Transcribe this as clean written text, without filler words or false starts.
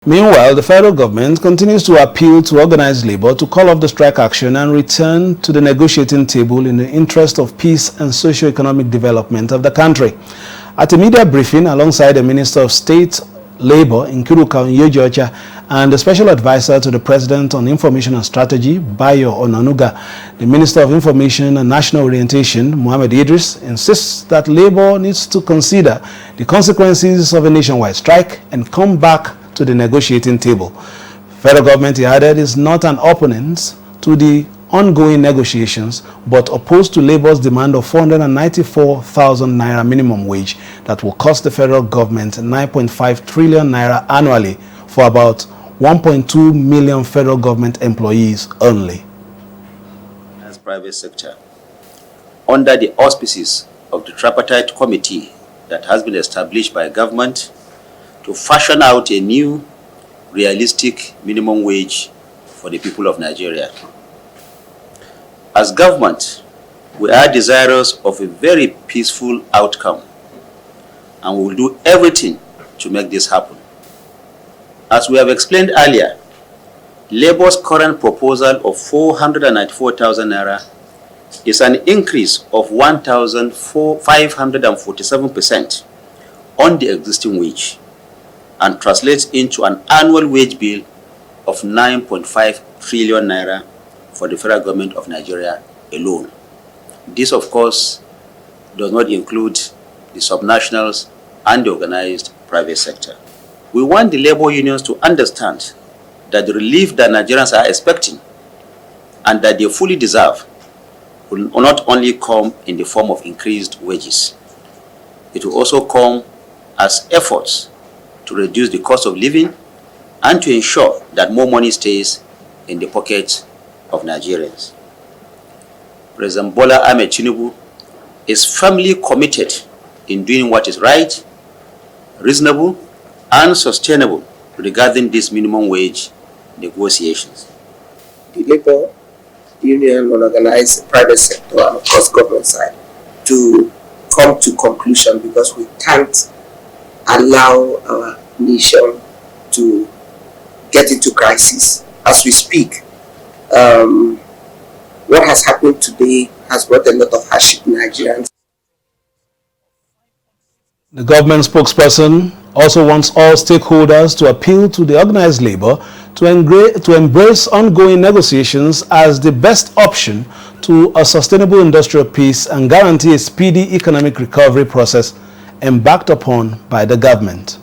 Meanwhile, the federal government continues to appeal to organized labor to call off the strike action and return to the negotiating table in the interest of peace and socio-economic development of the country. At a media briefing alongside the Minister of State Labor, Nkiruka Onyeji-Ocha, and the Special Advisor to the President on Information and Strategy, Bayo Onanuga, the Minister of Information and National Orientation, Mohammed Idris, insists that labor needs to consider the consequences of a nationwide strike and come back to the negotiating table. Federal government, he added, is not an opponent to the ongoing negotiations, but opposed to labor's demand of 494,000 naira minimum wage that will cost the federal government 9.5 trillion naira annually for about 1.2 million federal government employees only. As private sector, under the auspices of the tripartite committee that has been established by government to fashion out a new realistic minimum wage for the people of Nigeria. As government, we are desirous of a very peaceful outcome, and we will do everything to make this happen. As we have explained earlier, Labour's current proposal of 494,000 naira is an increase of 1,547% on the existing wage, and translates into an annual wage bill of 9.5 trillion naira for the federal government of Nigeria alone. This, of course, does not include the subnationals and the organized private sector. We want the labor unions to understand that the relief that Nigerians are expecting and that they fully deserve will not only come in the form of increased wages. It will also come as efforts to reduce the cost of living and to ensure that more money stays in the pockets of Nigerians. President Bola Ahmed Tinubu is firmly committed in doing what is right, reasonable, and sustainable regarding these minimum wage negotiations. The labor union will organize the private sector and of course government side to come to conclusion, because we can't allow our nation to get into crisis. As we speak, what has happened today has brought a lot of hardship in Nigerians. The government spokesperson also wants all stakeholders to appeal to the organized labor to embrace ongoing negotiations as the best option to a sustainable industrial peace and guarantee a speedy economic recovery process embarked upon by the government.